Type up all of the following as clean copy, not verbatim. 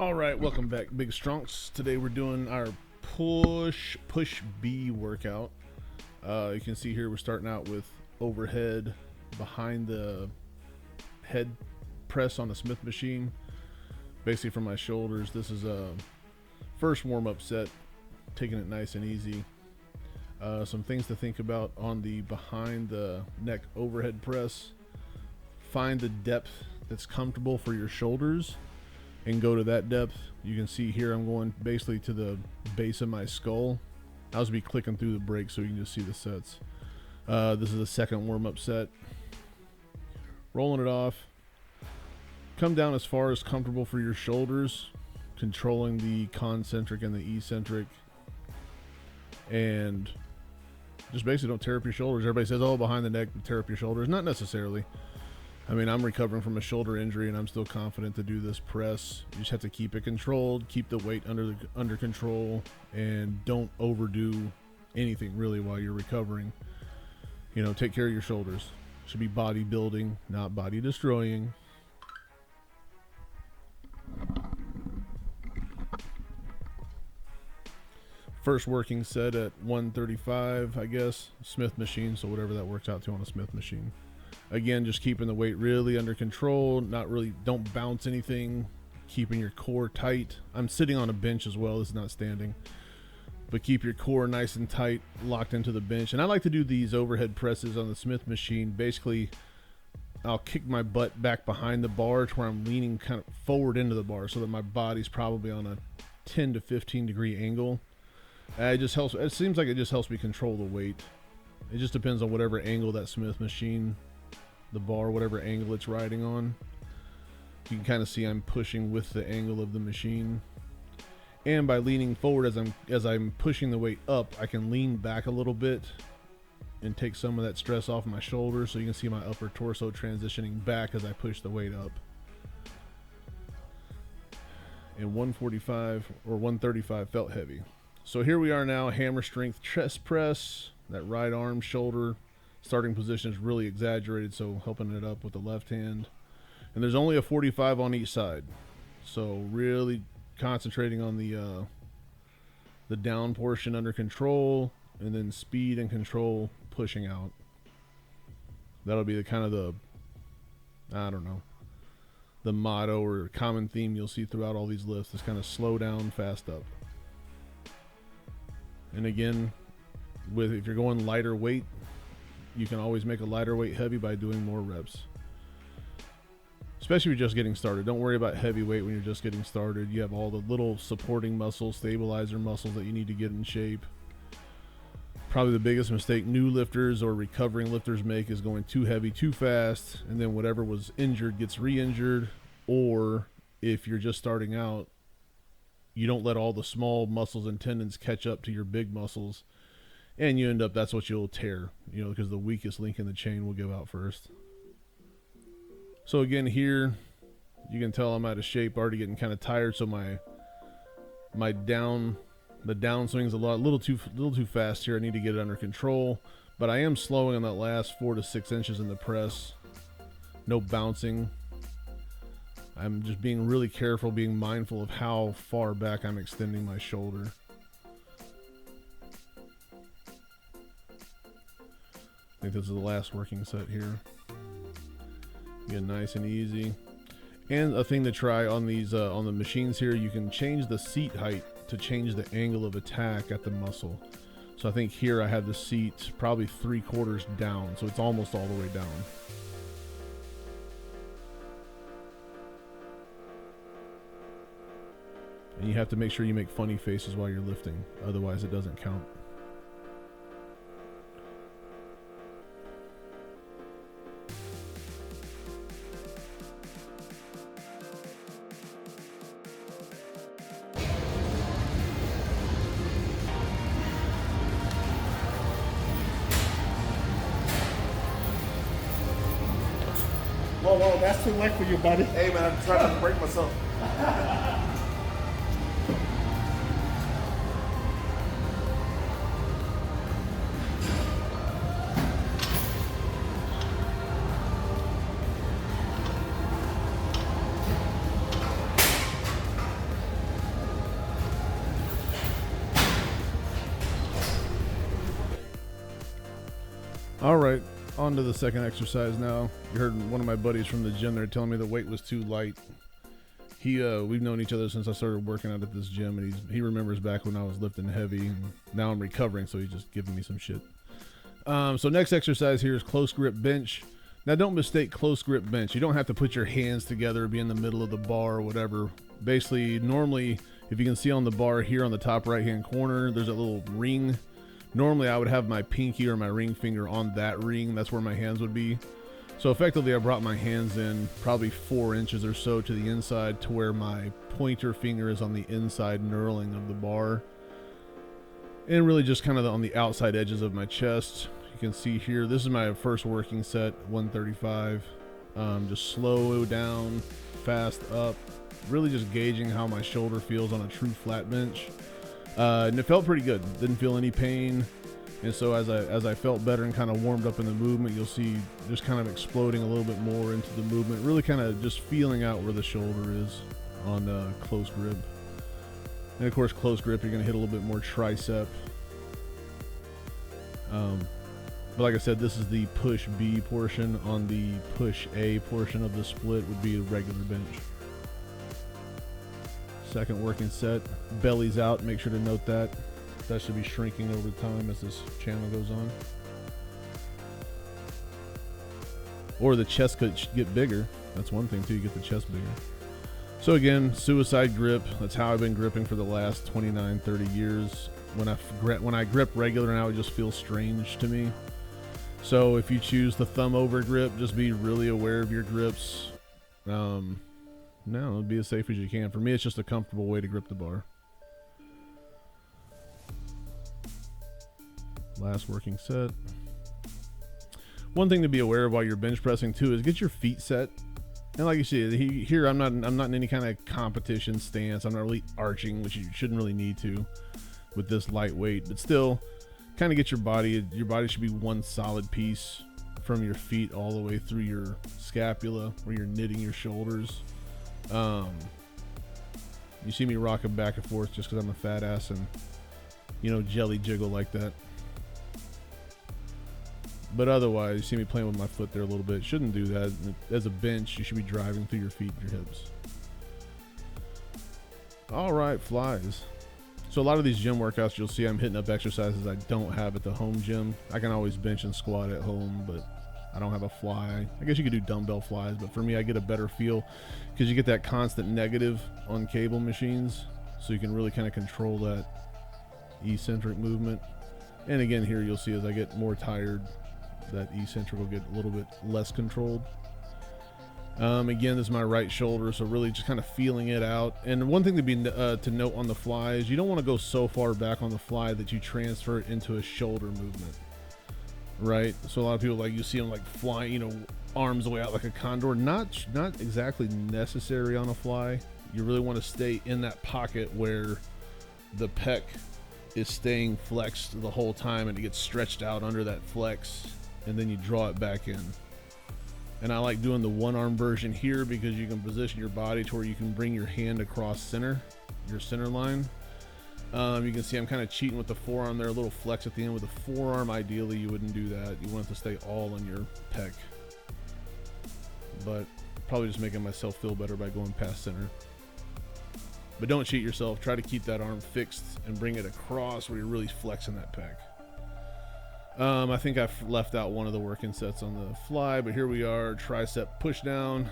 All right, welcome back, Big Strunks. Today we're doing our push B workout. You can see here we're starting out with overhead behind the head press on the Smith machine, basically for my shoulders. This is a first warm-up set, taking it nice and easy. Some things to think about on the behind the neck overhead press. Find the depth that's comfortable for your shoulders and go to that depth. You can see here I'm going basically to the base of my skull. I'll just be clicking through the brakes so you can just see the sets. This is the second warm-up set. Rolling it off. Come down as far as comfortable for your shoulders, controlling the concentric and the eccentric, and just basically don't tear up your shoulders. Everybody says, oh, behind the neck, tear up your shoulders. Not necessarily. I mean, I'm recovering from a shoulder injury and I'm still confident to do this press. You just have to keep it controlled, keep the weight under control, and don't overdo anything really while you're recovering. You know, take care of your shoulders. Should be bodybuilding, not body destroying. First working set at 135, I guess, Smith machine, so whatever that works out to on a Smith machine. Again, just keeping the weight really under control, don't bounce anything, keeping your core tight. I'm sitting on a bench as well, this is not standing. But keep your core nice and tight, locked into the bench. And I like to do these overhead presses on the Smith machine. Basically, I'll kick my butt back behind the bar to where I'm leaning kind of forward into the bar so that my body's probably on a 10 to 15 degree angle. It just helps, it seems like it just helps me control the weight. It just depends on whatever angle that Smith machine, the bar, whatever angle it's riding on. You can kind of see I'm pushing with the angle of the machine, and by leaning forward as I'm pushing the weight up, I can lean back a little bit and take some of that stress off my shoulders, so you can see my upper torso transitioning back as I push the weight up. And 145 or 135 felt heavy. So here we are now, hammer strength chest press. That right arm, shoulder starting position is really exaggerated, so helping it up with the left hand. And there's only a 45 on each side, so really concentrating on the down portion under control, and then speed and control pushing out. That'll be the kind of the motto or common theme you'll see throughout all these lifts is kind of slow down, fast up. And again, if you're going lighter weight, you can always make a lighter weight heavy by doing more reps. Especially if you're just getting started. Don't worry about heavy weight when you're just getting started. You have all the little supporting muscles, stabilizer muscles that you need to get in shape. Probably the biggest mistake new lifters or recovering lifters make is going too heavy too fast, and then whatever was injured gets re-injured. Or if you're just starting out, you don't let all the small muscles and tendons catch up to your big muscles, and you end up, that's what you'll tear, you know, because the weakest link in the chain will give out first. So again, here you can tell I'm out of shape, already getting kind of tired, so the downswing's a little too fast here. I need to get it under control, but I am slowing on that last 4 to 6 inches in the press. No bouncing. I'm just being really careful, being mindful of how far back I'm extending my shoulder. I think this is the last working set here. Get nice and easy. And a thing to try on these on the machines here, you can change the seat height to change the angle of attack at the muscle. So I think here I have the seat probably 3/4 down, so it's almost all the way down. And you have to make sure you make funny faces while you're lifting, otherwise it doesn't count. Whoa, that's too light for you, buddy. Hey man, I'm trying not to break myself. All right, on to the second exercise now. You heard one of my buddies from the gym there telling me the weight was too light. We've known each other since I started working out at this gym, and he remembers back when I was lifting heavy. And now I'm recovering, so he's just giving me some shit. So next exercise here is close grip bench. Now don't mistake close grip bench. You don't have to put your hands together, be in the middle of the bar or whatever. Basically, normally, if you can see on the bar here on the top right hand corner, there's a little ring. Normally I would have my pinky or my ring finger on that ring. That's where my hands would be. So effectively I brought my hands in probably 4 inches or so to the inside to where my pointer finger is on the inside knurling of the bar. And really just kind of on the outside edges of my chest. You can see here, this is my first working set, 135. Just slow down, fast up. Really just gauging how my shoulder feels on a true flat bench. And it felt pretty good. Didn't feel any pain. And so as I felt better and kind of warmed up in the movement, you'll see just kind of exploding a little bit more into the movement. Really kind of just feeling out where the shoulder is on close grip. And of course, close grip, you're going to hit a little bit more tricep. But like I said, this is the push B portion. On the push A portion of the split would be a regular bench. Second working set, belly's out. Make sure to note that. That should be shrinking over time as this channel goes on. Or the chest could get bigger. That's one thing too, you get the chest bigger. So again, suicide grip. That's how I've been gripping for the last 29, 30 years. When I grip regular now, it just feels strange to me. So if you choose the thumb over grip, just be really aware of your grips. No, be as safe as you can. For me, it's just a comfortable way to grip the bar. Last working set. One thing to be aware of while you're bench pressing too is get your feet set. And like you see here, I'm not in any kind of competition stance. I'm not really arching, which you shouldn't really need to with this light weight. But still, kind of get your body. Your body should be one solid piece from your feet all the way through your scapula, where you're knitting your shoulders. You see me rocking back and forth just because I'm a fat ass and, you know, jelly jiggle like that. But otherwise, you see me playing with my foot there a little bit. Shouldn't do that. As a bench, you should be driving through your feet and your hips. All right, flies. So a lot of these gym workouts, you'll see I'm hitting up exercises I don't have at the home gym. I can always bench and squat at home, but I don't have a fly. I guess you could do dumbbell flies, but for me, I get a better feel because you get that constant negative on cable machines. So you can really kind of control that eccentric movement. And again, here you'll see as I get more tired, that eccentric will get a little bit less controlled. Again, this is my right shoulder, so really just kind of feeling it out. And one thing to note on the fly is you don't want to go so far back on the fly that you transfer it into a shoulder movement, right? So a lot of people, like, you see them like flying, you know, arms way out like a condor. Not exactly necessary on a fly. You really want to stay in that pocket where the pec is staying flexed the whole time, and it gets stretched out under that flex, and then you draw it back in. And I like doing the one arm version here because you can position your body to where you can bring your hand across center, your center line. You can see I'm kind of cheating with the forearm there, a little flex at the end with the forearm. Ideally, you wouldn't do that. You want it to stay all on your pec. But probably just making myself feel better by going past center. But don't cheat yourself. Try to keep that arm fixed and bring it across where you're really flexing that pec. I think I've left out one of the working sets on the fly, but here we are, tricep push down.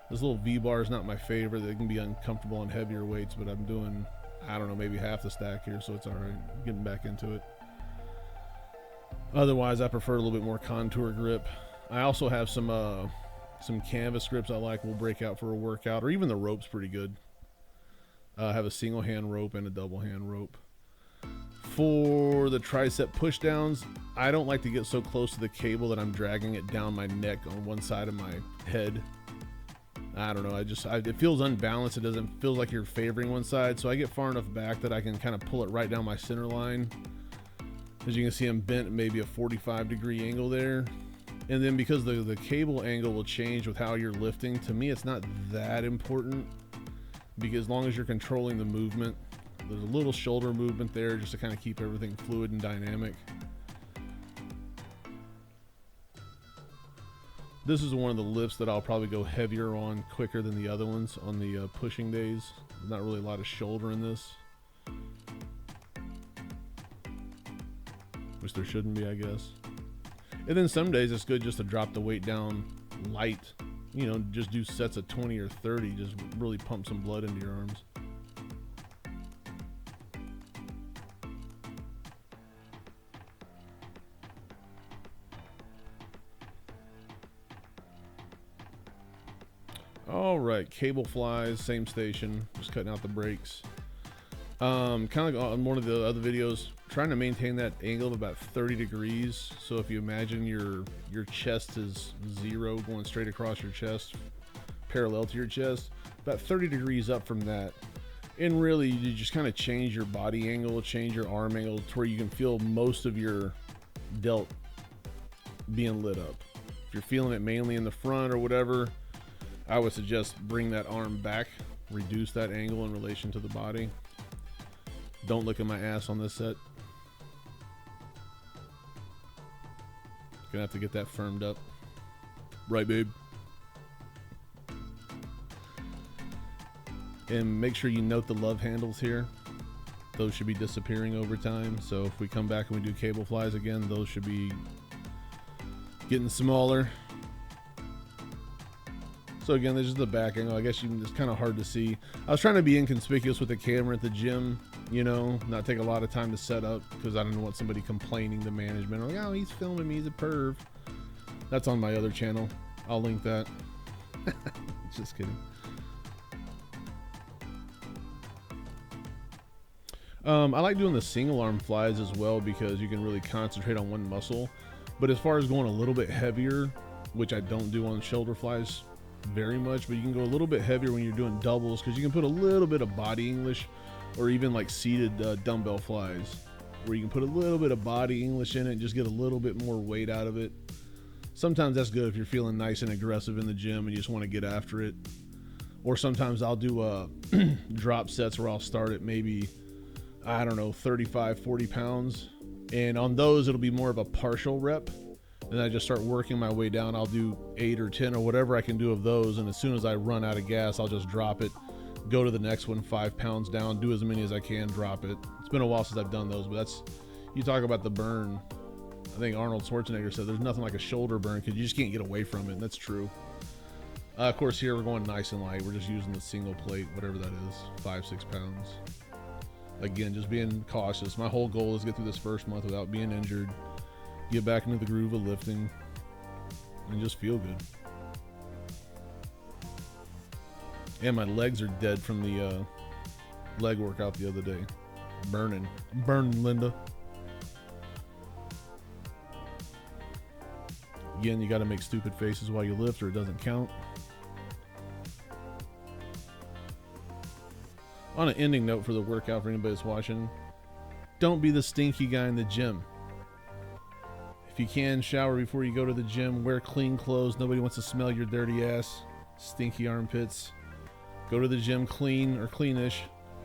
This little V-bar is not my favorite. They can be uncomfortable on heavier weights, but I'm doing, I don't know, maybe half the stack here, so it's all right. Getting back into it. Otherwise, I prefer a little bit more contour grip. I also have some canvas grips I like. We'll break out for a workout, or even the rope's pretty good. I have a single hand rope and a double hand rope. For the tricep push downs, I don't like to get so close to the cable that I'm dragging it down my neck on one side of my head. I don't know, it feels unbalanced. It doesn't feel like you're favoring one side, so I get far enough back that I can kind of pull it right down my center line. As you can see, I'm bent at maybe a 45-degree angle there. And then because the cable angle will change with how you're lifting, to me it's not that important, because as long as you're controlling the movement, there's a little shoulder movement there just to kind of keep everything fluid and dynamic. This is one of the lifts that I'll probably go heavier on quicker than the other ones on the pushing days. There's not really a lot of shoulder in this, which there shouldn't be, I guess. And then some days it's good just to drop the weight down light. You know, just do sets of 20 or 30, just really pump some blood into your arms. All right, cable flies, same station, just cutting out the brakes. Kind of like on one of the other videos, trying to maintain that angle of about 30 degrees. So if you imagine your chest is 0 going straight across your chest, parallel to your chest, about 30 degrees up from that. And really, you just kind of change your body angle, change your arm angle to where you can feel most of your delt being lit up. If you're feeling it mainly in the front or whatever, I would suggest bring that arm back, reduce that angle in relation to the body. Don't look at my ass on this set. Gonna have to get that firmed up. Right, babe? And make sure you note the love handles here. Those should be disappearing over time. So if we come back and we do cable flies again, those should be getting smaller. So again, this is the back angle. I guess it's kind of hard to see. I was trying to be inconspicuous with the camera at the gym, you know, not take a lot of time to set up because I didn't want somebody complaining to management. Like, oh, he's filming me, he's a perv. That's on my other channel. I'll link that. Just kidding. I like doing the single arm flies as well because you can really concentrate on one muscle. But as far as going a little bit heavier, which I don't do on shoulder flies very much, but you can go a little bit heavier when you're doing doubles because you can put a little bit of body English, or even like seated dumbbell flies where you can put a little bit of body English in it and just get a little bit more weight out of it. Sometimes that's good if you're feeling nice and aggressive in the gym and you just want to get after it. Or sometimes I'll do drop sets where I'll start at maybe, I don't know, 35, 40 pounds. And on those, it'll be more of a partial rep. And I just start working my way down. I'll do 8 or 10 or whatever I can do of those. And as soon as I run out of gas, I'll just drop it, go to the next one, 5 pounds down, do as many as I can, drop it. It's been a while since I've done those, but that's, you talk about the burn. I think Arnold Schwarzenegger said there's nothing like a shoulder burn because you just can't get away from it. And that's true. Of course, here we're going nice and light. We're just using the single plate, whatever that is, 5, 6 pounds. Again, just being cautious. My whole goal is to get through this first month without being injured, get back into the groove of lifting, and just feel good. And my legs are dead from the leg workout the other day. Burning, Linda. Again, you got to make stupid faces while you lift or it doesn't count. On an ending note for the workout for anybody that's watching, don't be the stinky guy in the gym. If you can, shower before you go to the gym, wear clean clothes. Nobody wants to smell your dirty ass, stinky armpits. Go to the gym clean or cleanish.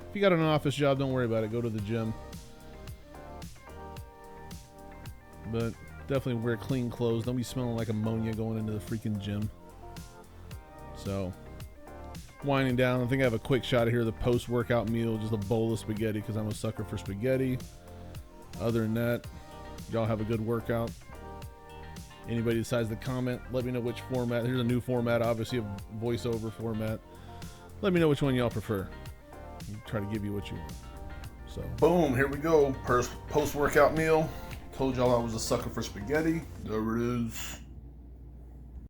If you got an office job, don't worry about it. Go to the gym. But definitely wear clean clothes. Don't be smelling like ammonia going into the freaking gym. So, winding down. I think I have a quick shot of here of the post-workout meal. Just a bowl of spaghetti because I'm a sucker for spaghetti. Other than that, y'all have a good workout. Anybody decides to comment, let me know which format. Here's a new format, obviously a voiceover format. Let me know which one y'all prefer. I'll try to give you what you want. So boom, here we go. Post-workout meal. Told y'all I was a sucker for spaghetti. There it is.